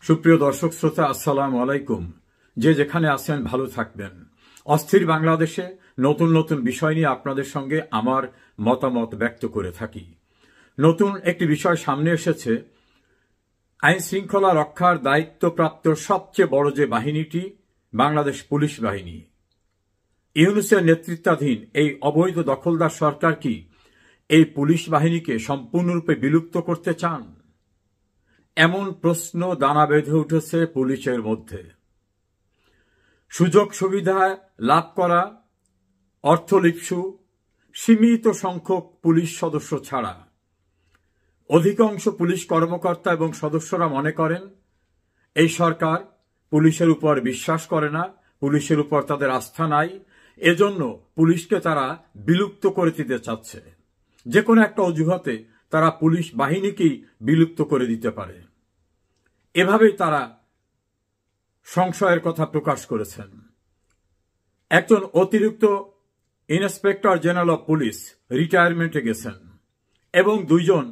সুপ্রিয় দর্শক শ্রোতা, আসসালামু আলাইকুম। যে যেখানে আছেন ভালো থাকবেন। অস্থির বাংলাদেশে নতুন নতুন বিষয় নিয়ে আপনাদের সঙ্গে আমার মতামত ব্যক্ত করে থাকি। নতুন একটি বিষয় সামনে এসেছে। আইন শৃঙ্খলা রক্ষার দায়িত্বপ্রাপ্ত সবচেয়ে বড় যে বাহিনীটি, বাংলাদেশ পুলিশ বাহিনী। ইউনূসের নেতৃত্বাধীন এই অবৈধ দখলদার সরকার কি এই পুলিশ বাহিনীকে সম্পূর্ণরূপে বিলুপ্ত করতে চান? এমন প্রশ্ন দানা বেঁধে উঠেছে পুলিশের মধ্যে। সুযোগ সুবিধা লাভ করা, অর্থলিপ্সু সীমিত সংখ্যক পুলিশ সদস্য ছাড়া অধিকাংশ পুলিশ কর্মকর্তা এবং সদস্যরা মনে করেন এই সরকার পুলিশের উপর বিশ্বাস করে না, পুলিশের উপর তাদের আস্থা নাই, এজন্য পুলিশকে তারা বিলুপ্ত করে দিতে চাচ্ছে। যে কোনো একটা অজুহাতে তারা পুলিশ বাহিনীকেই বিলুপ্ত করে দিতে পারে। এভাবেই তারা সংশয়ের কথা প্রকাশ করেছেন। একজন অতিরিক্ত ইন্সপেক্টর জেনারেল অব পুলিশ রিটায়ারমেন্টে গেছেন এবং দুইজন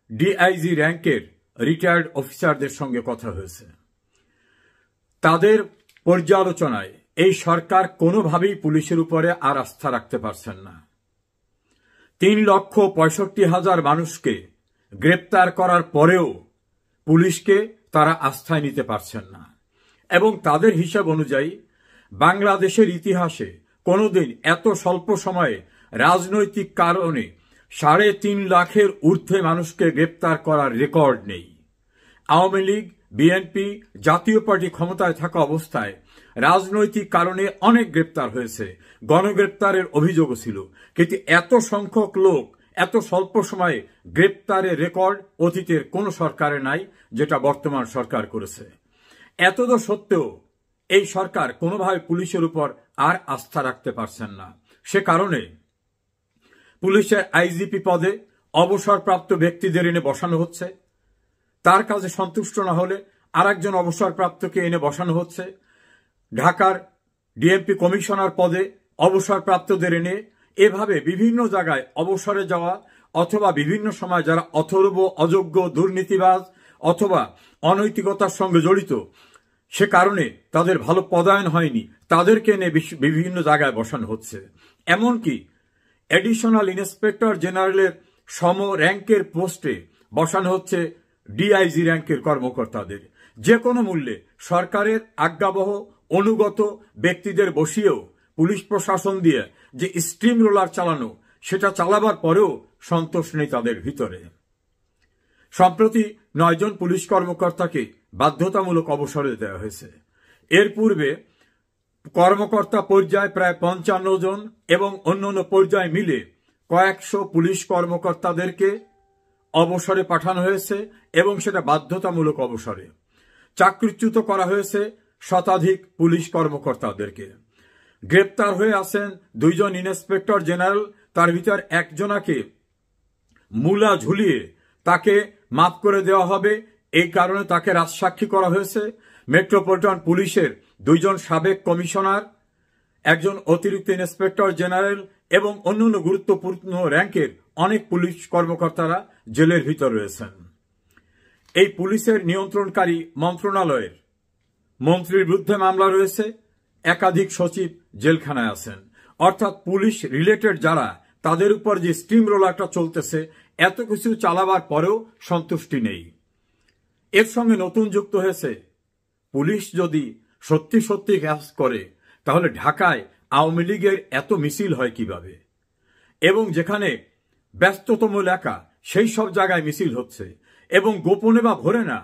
ডিআইজি র্যাঙ্কের রিটায়ার্ড অফিসারদের সঙ্গে কথা হয়েছে। তাদের পর্যালোচনায় এই সরকার কোনোভাবেই পুলিশের উপরে আর আস্থা রাখতে পারছেন না। 3,65,000 মানুষকে গ্রেপ্তার করার পরেও পুলিশকে তারা আস্থায় নিতে পারছেন না এবং তাদের হিসাব অনুযায়ী বাংলাদেশের ইতিহাসে কোনোদিন এত স্বল্প সময়ে রাজনৈতিক কারণে 3.5 লাখের ঊর্ধ্বে মানুষকে গ্রেপ্তার করার রেকর্ড নেই। আওয়ামী লীগ, বিএনপি, জাতীয় পার্টি ক্ষমতায় থাকা অবস্থায় রাজনৈতিক কারণে অনেক গ্রেপ্তার হয়েছে, গণগ্রেপ্তারের অভিযোগও ছিল, কিন্তু এত সংখ্যক লোক এত স্বল্প সময়ে গ্রেপ্তারের রেকর্ড অতীতের কোন সরকারে নাই, যেটা বর্তমান সরকার করেছে। এতদ সত্ত্বেও এই সরকার কোনোভাবে পুলিশের উপর আর আস্থা রাখতে পারছেন না। সে কারণে পুলিশের আইজিপি পদে অবসরপ্রাপ্ত ব্যক্তিদের এনে বসানো হচ্ছে। তার কাজে সন্তুষ্ট না হলে আরেকজন অবসরপ্রাপ্তকে এনে বসানো হচ্ছে। ঢাকার ডিএমপি কমিশনার পদে অবসরপ্রাপ্তদের এনে এভাবে বিভিন্ন জায়গায় অবসরে যাওয়া অথবা বিভিন্ন সময় যারা অথর্ব, অযোগ্য, দুর্নীতিবাজ অথবা অনৈতিকতার সঙ্গে জড়িত, সে কারণে তাদের ভালো পদায়ন হয়নি, তাদেরকে এনে বিভিন্ন জায়গায় বসানো হচ্ছে। এমনকি অ্যাডিশনাল ইন্সপেক্টর জেনারেলের সম র্যাঙ্কের পোস্টে বসানো হচ্ছে ডিআইজি র্যাঙ্কের কর্মকর্তাদের। যে কোনো মূল্যে সরকারের আজ্ঞাবহ অনুগত ব্যক্তিদের বসিয়েও পুলিশ প্রশাসন দিয়ে যে স্টিম রোলার চালানো, সেটা চালাবার পরেও সন্তোষ নেই তাদের ভিতরে। সম্প্রতি 9 জন পুলিশ কর্মকর্তাকে বাধ্যতামূলক অবসরে দেওয়া হয়েছে। এর পূর্বে কর্মকর্তা পর্যায়ে প্রায় 55 জন এবং অন্যান্য পর্যায়ে মিলে কয়েকশো পুলিশ কর্মকর্তাদেরকে অবসরে পাঠানো হয়েছে এবং সেটা বাধ্যতামূলক অবসরে। চাকরিচ্যুত করা হয়েছে শতাধিক পুলিশ কর্মকর্তাদেরকে। গ্রেপ্তার হয়ে আছেন 2 জন ইন্সপেক্টর জেনারেল, তার ভিতর একজনাকে মূলা ঝুলিয়ে তাকে মাফ করে দেওয়া হবে, এই কারণে তাকে রাজসাক্ষী করা হয়েছে। মেট্রোপলিটন পুলিশের 2 জন সাবেক কমিশনার, একজন অতিরিক্ত ইন্সপেক্টর জেনারেল এবং অন্যান্য গুরুত্বপূর্ণ র্যাঙ্কের অনেক পুলিশ কর্মকর্তারা জেলের ভিতর রয়েছেন। এই পুলিশের নিয়ন্ত্রণকারী মন্ত্রণালয়ের মন্ত্রীর বিরুদ্ধে মামলা রয়েছে, একাধিক সচিব জেলখানায় আছেন। অর্থাৎ পুলিশ রিলেটেড যারা, তাদের উপর যে স্টিম রোলারটা চলতেছে, এত কিছু চালাবার পরেও সন্তুষ্টি নেই। এর সঙ্গে নতুন যুক্ত হয়েছে, পুলিশ যদি সত্যি সত্যি কাজ করে তাহলে ঢাকায় আওয়ামী লীগের এত মিছিল হয় কিভাবে? এবং যেখানে ব্যস্ততম এলাকা, সেই সব জায়গায় মিছিল হচ্ছে এবং গোপনে বা ভরে না,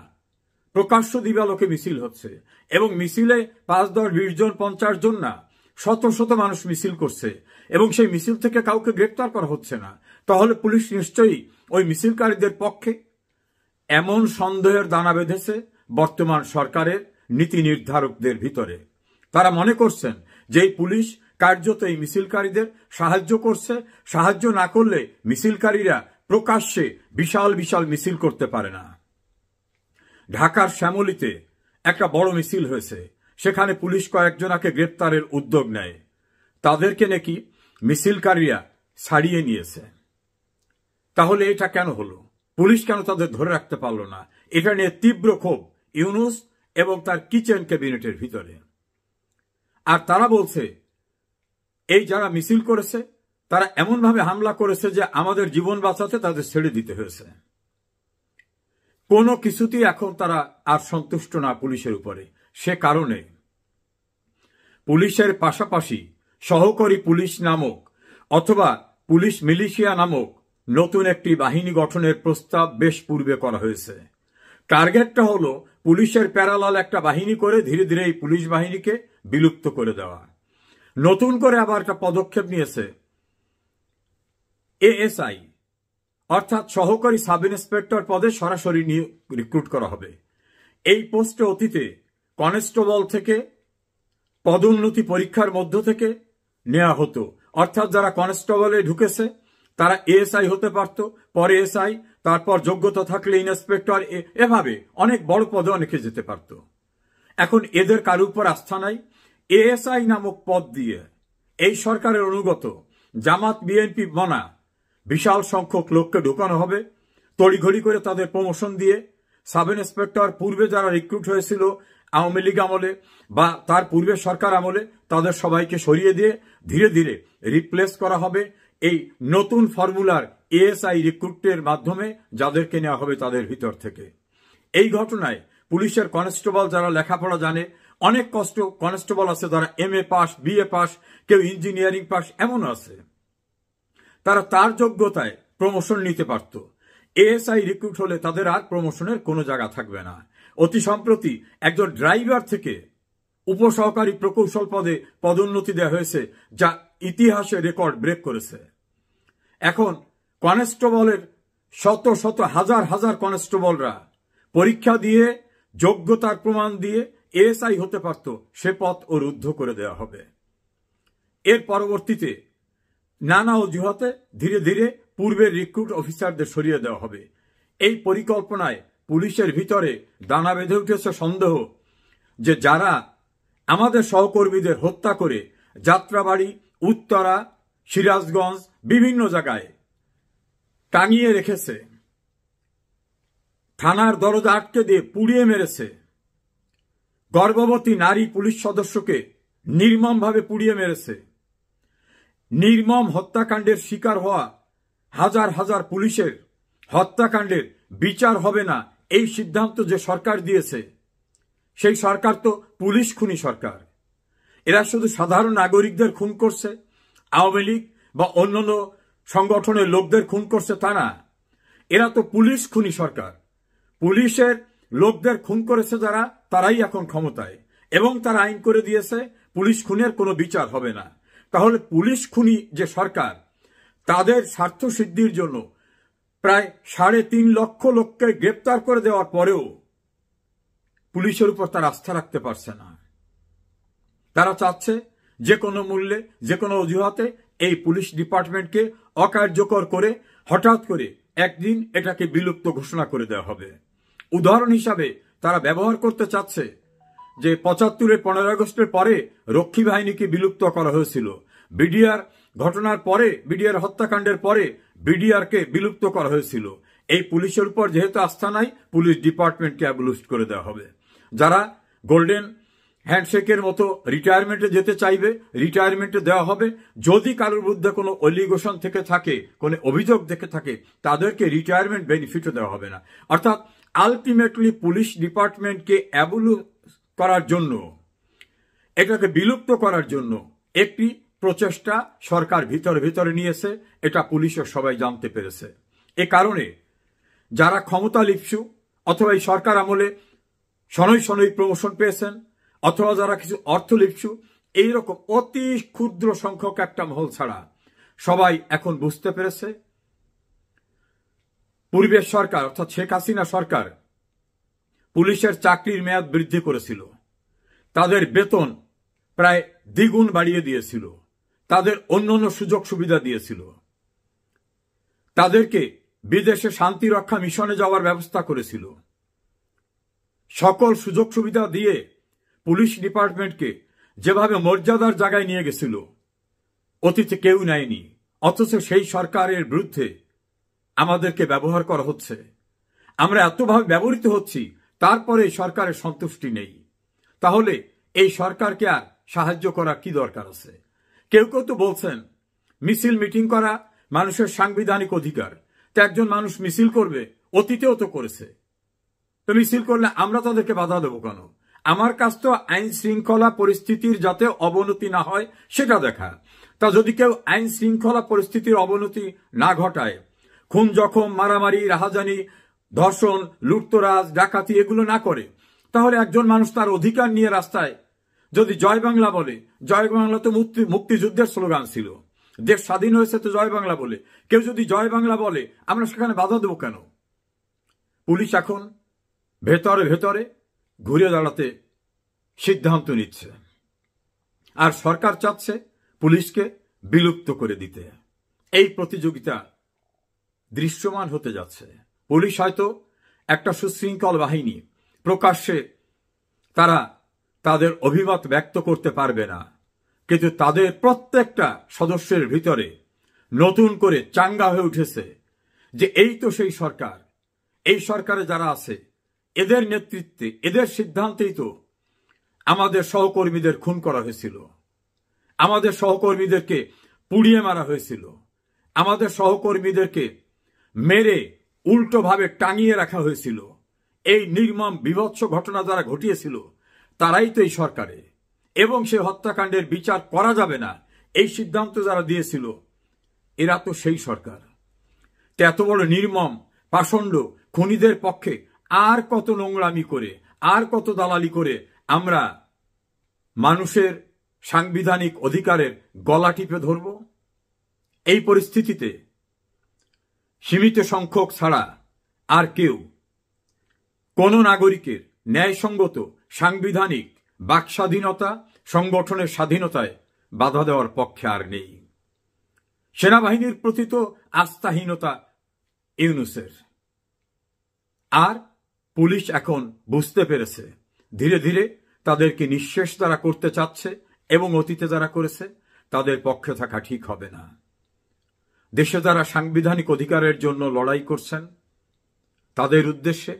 প্রকাশ্য দিবালোকে মিছিল হচ্ছে এবং মিছিলে 5, 10, 20 জন, 50 জন না, শত শত মানুষ মিছিল করছে এবং সেই মিছিল থেকে কাউকে গ্রেপ্তার করা হচ্ছে না। তাহলে পুলিশ নিশ্চয়ই ওই মিছিলকারীদের পক্ষে। এমন সন্দেহের দানা বেঁধেছে বর্তমান সরকারের নীতি নির্ধারকদের ভিতরে। তারা মনে করছেন যে এই পুলিশ কার্যত এই মিছিলকারীদের সাহায্য করছে, সাহায্য না করলে মিছিলকারীরা প্রকাশ্যে বিশাল বিশাল মিছিল করতে পারে না। ঢাকার শ্যামলীতে একটা বড় মিছিল হয়েছে, সেখানে পুলিশ কয়েকজনাকে গ্রেপ্তারের উদ্যোগ নেয়। তাদেরকে নাকি মিছিলকারীরা ছাড়িয়ে নিয়েছে। তাহলে এটা কেন হলো? পুলিশ কেন তাদের ধরে রাখতে পারল না? এটা নিয়ে তীব্র ক্ষোভ ইউনূস এবং তার কিচেন ক্যাবিনেটের ভিতরে। আর তারা বলছে এই যারা মিছিল করেছে তারা এমনভাবে হামলা করেছে যে আমাদের জীবন বাঁচাতে তাদের ছেড়ে দিতে হয়েছে। কোনো কিছুতেই এখন তারা আর সন্তুষ্ট না পুলিশের উপরে। সে কারণে পুলিশের পাশাপাশি সহকারী পুলিশ নামক অথবা পুলিশ মিলিশিয়া নামক নতুন একটি বাহিনী গঠনের প্রস্তাব বেশ পূর্বে করা হয়েছে। টার্গেটটা হলো পুলিশের প্যারালাল একটা বাহিনী করে ধীরে ধীরে এই পুলিশ বাহিনীকে বিলুপ্ত করে দেওয়া। নতুন করে আবার একটা পদক্ষেপ নিয়েছে এএসআই, অর্থাৎ সহকারী সাব ইন্সপেক্টর পদে সরাসরি রিক্রুট করা হবে। এই পোস্টে অতীতে কনস্টেবল থেকে পদোন্নতি পরীক্ষার মধ্য থেকে নেওয়া হতো, অর্থাৎ যারা কনস্টেবলে ঢুকেছে তারা এএসআই হতে পারত, পরে এসআই, তারপর যোগ্যতা থাকলে ইন্সপেক্টর, এভাবে অনেক বড় পদে অনেকে যেতে পারত। এখন এদের কারোর উপর আস্থা নাই। এএসআই নামক পদ দিয়ে এই সরকারের অনুগত জামাত বিএনপি মনা বিশাল সংখ্যক লোককে ঢোকানো হবে। তড়িঘড়ি করে তাদের প্রমোশন দিয়ে সাব ইন্সপেক্টর পূর্বে যারা রিক্রুট হয়েছিল আওয়ামী লীগ আমলে বা তার পূর্বে সরকার আমলে তাদের সবাইকে সরিয়ে দিয়ে ধীরে ধীরে রিপ্লেস করা হবে এই নতুন ফর্মুলার এএসআই রিক্রুটের মাধ্যমে, যাদেরকে নেওয়া হবে তাদের ভিতর থেকে। এই ঘটনায় পুলিশের কনস্টেবল যারা লেখাপড়া জানে, অনেক কনস্টেবল আছে যারা এমএ পাস, বিএ পাস, কেউ ইঞ্জিনিয়ারিং পাস, এমন আছে, তারা তার যোগ্যতায় প্রমোশন নিতে পারত। এএসআই রিক্রুট হলে তাদের আর প্রমোশনের কোনো জায়গা থাকবে না। অতি সম্প্রতি একজন ড্রাইভার থেকে উপসহকারী প্রকৌশল পদে পদোন্নতি দেওয়া হয়েছে, যা ইতিহাসে রেকর্ড ব্রেক করেছে। এখন কনস্টেবলের শত শত হাজার হাজার কনস্টেবলরা পরীক্ষা দিয়ে যোগ্যতার প্রমাণ দিয়ে এএসআই হতে পারত, সে পথ ও রুদ্ধ করে দেওয়া হবে। এর পরবর্তীতে নানা অজুহাতে ধীরে ধীরে পূর্বের রিক্রুট অফিসারদের সরিয়ে দেওয়া হবে। এই পরিকল্পনায় পুলিশের ভিতরে দানা বেঁধে উঠেছে সন্দেহ যে যারা আমাদের সহকর্মীদের হত্যা করে যাত্রাবাড়ি, উত্তরা, সিরাজগঞ্জ বিভিন্ন জায়গায় টাঙিয়ে রেখেছে, থানার দরজা আটকে দিয়ে পুড়িয়ে মেরেছে, গর্ভবতী নারী পুলিশ সদস্যকে নির্মমভাবে পুড়িয়ে মেরেছে, নির্মম হত্যাকাণ্ডের শিকার হওয়া হাজার হাজার পুলিশের হত্যাকাণ্ডের বিচার হবে না, এই সিদ্ধান্ত যে সরকার দিয়েছে, সেই সরকার তো পুলিশ খুনি সরকার। এরা শুধু সাধারণ নাগরিকদের খুন করছে, আওয়ামী লীগ বা অন্যান্য সংগঠনের লোকদের খুন করছে তা না, এরা তো পুলিশ খুনি সরকার। পুলিশের লোকদের খুন করেছে যারা, তারাই এখন ক্ষমতায়, এবং তারা আইন করে দিয়েছে পুলিশ খুনের কোনো বিচার হবে না। তাহলে পুলিশ খুনি যে সরকার, তাদের স্বার্থ সিদ্ধির জন্য প্রায় 3.5 লক্ষ লোককে গ্রেপ্তার করে দেওয়ার পরেও পুলিশের উপর তারা আস্থা রাখতে পারছে না। তারা চাচ্ছে যে কোনো মূল্যে, যে কোনো অজুহাতে এই পুলিশ ডিপার্টমেন্টকে অকার্যকর করে হঠাৎ করে একদিন এটাকে বিলুপ্ত ঘোষণা করে দেওয়া হবে। উদাহরণ হিসাবে তারা ব্যবহার করতে চাচ্ছে যে 75-এর 15 আগস্টের পরে রক্ষী বাহিনীকে বিলুপ্ত করা হয়েছিল, বিডিআর ঘটনার পরে, বিডিআর হত্যাকাণ্ডের পরে বিডিআরকে বিলুপ্ত করা হয়েছিল। এই পুলিশের উপর যেহেতু আস্থা নাই, পুলিশ ডিপার্টমেন্টকে অ্যাবলিশ করে দেওয়া হবে। যারা গোল্ডেন হ্যান্ডশেকের মতো রিটায়ারমেন্টে যেতে চাইবে, রিটায়ারমেন্টে দেওয়া হবে। যদি কারোর বিরুদ্ধে কোনো অলিগেশন থেকে থাকে, কোনো অভিযোগ থেকে থাকে, তাদেরকে রিটায়ারমেন্ট বেনিফিটও দেওয়া হবে না। অর্থাৎ আলটিমেটলি পুলিশ ডিপার্টমেন্টকে অ্যাবলিশ করার জন্য, এটাকে বিলুপ্ত করার জন্য একটি প্রচেষ্টা সরকার ভিতরে ভিতরে নিয়েছে, এটা পুলিশের সবাই জানতে পেরেছে। এ কারণে যারা ক্ষমতা লিপ্সু অথবা এই সরকার আমলে শনৈ শনৈ প্রমোশন পেয়েছেন, অথবা যারা কিছু অর্থ লিপ্সু, এইরকম অতি ক্ষুদ্র সংখ্যক একটা মহল ছাড়া সবাই এখন বুঝতে পেরেছে পূর্বের সরকার অর্থাৎ শেখ হাসিনা সরকার পুলিশের চাকরির মেয়াদ বৃদ্ধি করেছিল, তাদের বেতন প্রায় দ্বিগুণ বাড়িয়ে দিয়েছিল, তাদের অন্যান্য সুযোগ সুবিধা দিয়েছিল, তাদেরকে বিদেশে শান্তি রক্ষা মিশনে যাওয়ার ব্যবস্থা করেছিল। সকল সুযোগ সুবিধা দিয়ে পুলিশ ডিপার্টমেন্টকে যেভাবে মর্যাদার জায়গায় নিয়ে গেছিল, অতীতে কেউ নেয়নি। অথচ সেই সরকারের বিরুদ্ধে আমাদেরকে ব্যবহার করা হচ্ছে, আমরা এতভাবে ব্যবহৃত হচ্ছি, তারপরে সরকারের সন্তুষ্টি নেই, তাহলে এই সরকারকে আর সাহায্য করা কি দরকার আছে? কেউ কেউ তো বলছেন মিছিল মিটিং করা মানুষের সাংবিধানিক অধিকার। তো একজন মানুষ মিছিল করবে, অতীতেও তো করেছে, তো মিছিল করলে আমরা তাদেরকে বাধা দেবো কেন? আমার কাছ তো আইন শৃঙ্খলা পরিস্থিতির যাতে অবনতি না হয় সেটা দেখা। তা যদি কেউ আইন শৃঙ্খলা পরিস্থিতির অবনতি না ঘটায়, খুন জখম মারামারি রাহাজানি ধর্ষণ লুটতরাজ ডাকাতি এগুলো না করে, তাহলে একজন মানুষ তার অধিকার নিয়ে রাস্তায় যদি জয় বাংলা বলে, জয় বাংলা তো মুক্তিযুদ্ধের স্লোগান ছিল, দেশ স্বাধীন হয়েছে তো জয় বাংলা বলে, কেউ যদি জয় বাংলা বলে আমরা সেখানে বাধা দেবো কেন? পুলিশ এখন ভেতরে ভেতরে ঘুরে দাঁড়াতে সিদ্ধান্ত নিচ্ছে, আর সরকার চাচ্ছে পুলিশকে বিলুপ্ত করে দিতে। এই প্রতিযোগিতা দৃশ্যমান হতে যাচ্ছে। পুলিশ হয়তো একটা সুশৃঙ্খল বাহিনী, প্রকাশ্যে তারা তাদের অভিমত ব্যক্ত করতে পারবে না, কিন্তু তাদের প্রত্যেকটা সদস্যের ভিতরে নতুন করে চাঙ্গা হয়ে উঠেছে যে এই তো সেই সরকার, এই সরকারে যারা আছে এদের নেতৃত্বে এদের সিদ্ধান্তেই তো আমাদের সহকর্মীদের খুন করা হয়েছিল, আমাদের সহকর্মীদেরকে পুড়িয়ে মারা হয়েছিল, আমাদের সহকর্মীদেরকে মেরে উল্টোভাবে টাঙিয়ে রাখা হয়েছিল। এই নির্মম বিভৎস ঘটনা যারা ঘটিয়েছিল তারাই তো এই সরকারে, এবং সে হত্যাকাণ্ডের বিচার করা যাবে না এই সিদ্ধান্ত যারা দিয়েছিল এরা তো সেই সরকার। এত বড় নির্মম পাষণ্ড খুনিদের পক্ষে আর কত নোংরামি করে, আর কত দালালি করে আমরা মানুষের সাংবিধানিক অধিকারের গলা টিপে ধরব? এই পরিস্থিতিতে সীমিত সংখ্যক ছাড়া আর কেউ কোন নাগরিকের ন্যায়সঙ্গত সাংবিধানিক বাকস্বাধীনতা সংগঠনের স্বাধীনতায় বাধা দেওয়ার পক্ষে আর নেই। সেনাবাহিনীর প্রতি তো আস্থাহীনতা ইউনূসের। আর পুলিশ এখন বুঝতে পেরেছে ধীরে ধীরে তাদেরকে নিঃশেষ দ্বারা করতে চাচ্ছে, এবং অতীতে যারা করেছে তাদের পক্ষে থাকা ঠিক হবে না। দেশে যারা সাংবিধানিক অধিকারের জন্য লড়াই করছেন তাদের উদ্দেশ্যে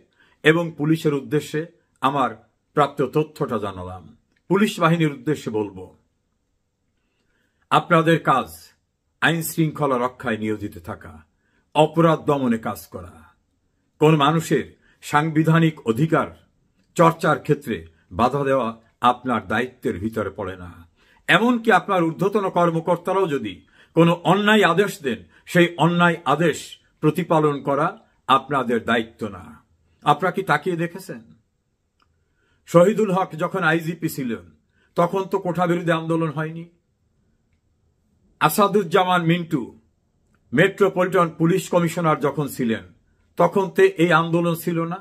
এবং পুলিশের উদ্দেশ্যে আমার প্রাপ্ত তথ্যটা জানালাম। পুলিশ বাহিনীর উদ্দেশ্যে বলবো, আপনাদের কাজ আইন শৃঙ্খলা রক্ষায় নিয়োজিত থাকা, অপরাধ দমনে কাজ করা। কোন মানুষের সাংবিধানিক অধিকার চর্চার ক্ষেত্রে বাধা দেওয়া আপনার দায়িত্বের ভিতরে পড়ে না। এমনকি আপনার ঊর্ধ্বতন কর্মকর্তারাও যদি কোনো অন্যায় আদেশ দেন, সেই অন্যায় আদেশ প্রতিপালন করা আপনাদের দায়িত্ব না। আপনারা কি তাকিয়ে দেখেছেন? শহীদুল হক যখন আইজিপি ছিলেন তখন তো কোঠা বিরোধী আন্দোলন হয়নি। Asaduzzaman Mintu metropolitan police commissioner যখন ছিলেন তখন তো এই আন্দোলন ছিল না।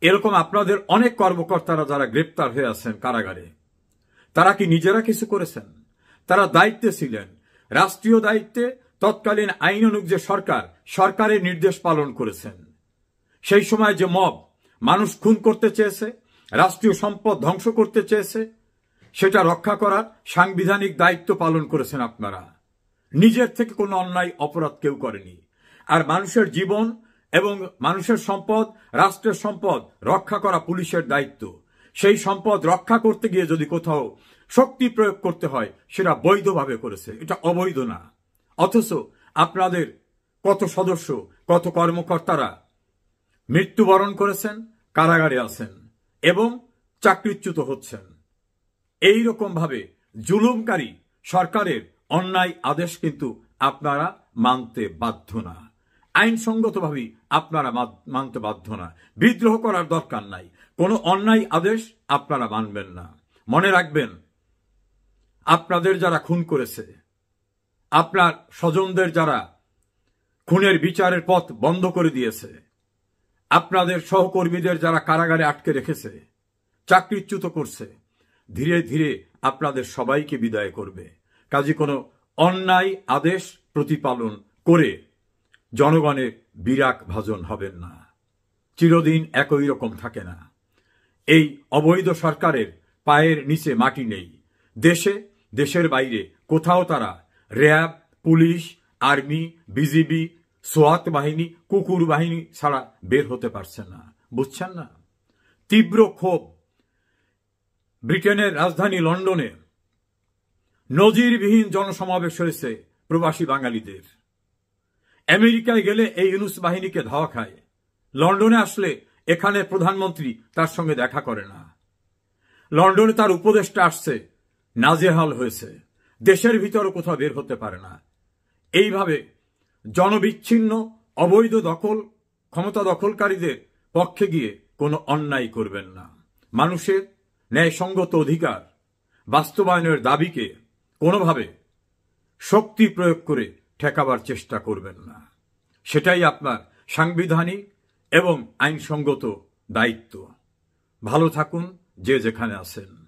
এরকম আপনাদের অনেক কর্মকর্তারা যারা গ্রেপ্তার হয়ে আছেন কারাগারে, তারা কি নিজেরা কিছু করেছেন? তারা দায়িত্বে ছিলেন, রাষ্ট্রীয় দায়িত্বে। তৎকালীন আইনানুগ যে সরকার, সরকারের নির্দেশ পালন করেছেন। সেই সময় যে মব মানুষ খুন করতে চেয়েছে, রাষ্ট্রীয় সম্পদ ধ্বংস করতে চেয়েছে, সেটা রক্ষা করার সাংবিধানিক দায়িত্ব পালন করেছেন আপনারা। নিজের থেকে কোনো অন্যায় অপরাধ কেউ করেনি। আর মানুষের জীবন এবং মানুষের সম্পদ, রাষ্ট্রের সম্পদ রক্ষা করা পুলিশের দায়িত্ব। সেই সম্পদ রক্ষা করতে গিয়ে যদি কোথাও শক্তি প্রয়োগ করতে হয় সেটা বৈধভাবে করেছে, এটা অবৈধ না। অথচ আপনাদের কত সদস্য, কত কর্মকর্তারা মৃত্যুবরণ করেছেন, কারাগারে আছেন এবং চাকরিচ্যুত হচ্ছেন। এই রকম ভাবে জুলুমকারী সরকারের অন্যায় আদেশ কিন্তু আপনারা মানতে বাধ্য না। আইনসঙ্গতভাবে আপনারা মানতে বাধ্য না। বিদ্রোহ করার দরকার নাই। কোনো অন্যায় আদেশ আপনারা মানবেন না। মনে রাখবেন, আপনাদের যারা খুন করেছে, আপনার স্বজনদের যারা খুনের বিচারের পথ বন্ধ করে দিয়েছে, আপনাদের সহকর্মীদের যারা কারাগারে আটকে রেখেছে, চাকরিচ্যুত করছে, ধীরে ধীরে আপনাদের সবাইকে বিদায় করবে। কাজে কোনো অন্যায় আদেশ প্রতিপালন করে জনগণের বিরাগ ভাজন হবেন না। চিরদিন একই রকম থাকে না। এই অবৈধ সরকারের পায়ের নিচে মাটি নেই। দেশে, দেশের বাইরে কোথাও তারা র্যাব, পুলিশ, আর্মি, বিজিবি, সোয়াত বাহিনী, কুকুর বাহিনী ছাড়া বের হতে পারছে না। বুঝছেন না? তীব্র ক্ষোভ ব্রিটেনের রাজধানী লন্ডনে নজিরবিহীন জনসমাবেশ হয়েছে প্রবাসী বাঙালিদের। আমেরিকায় গেলে এই ইউনূস বাহিনীকে ধাওয়া খায়, লন্ডনে আসলে এখানে প্রধানমন্ত্রী তার সঙ্গে দেখা করে না। লন্ডনে তার উপদেষ্টা আসছে, নাজেহাল হয়েছে, দেশের ভিতরে কোথাও বের হতে পারে না। এইভাবে জনবিচ্ছিন্ন অবৈধ দখল ক্ষমতা দখলকারীদের পক্ষে গিয়ে কোনো অন্যায় করবেন না। মানুষের ন্যায়সঙ্গত অধিকার বাস্তবায়নের দাবিকে কোনোভাবে শক্তি প্রয়োগ করে ঠেকাবার চেষ্টা করবেন না। সেটাই আপনার সাংবিধানিক এবং আইনসঙ্গত দায়িত্ব। ভালো থাকুন যে যেখানে আছেন।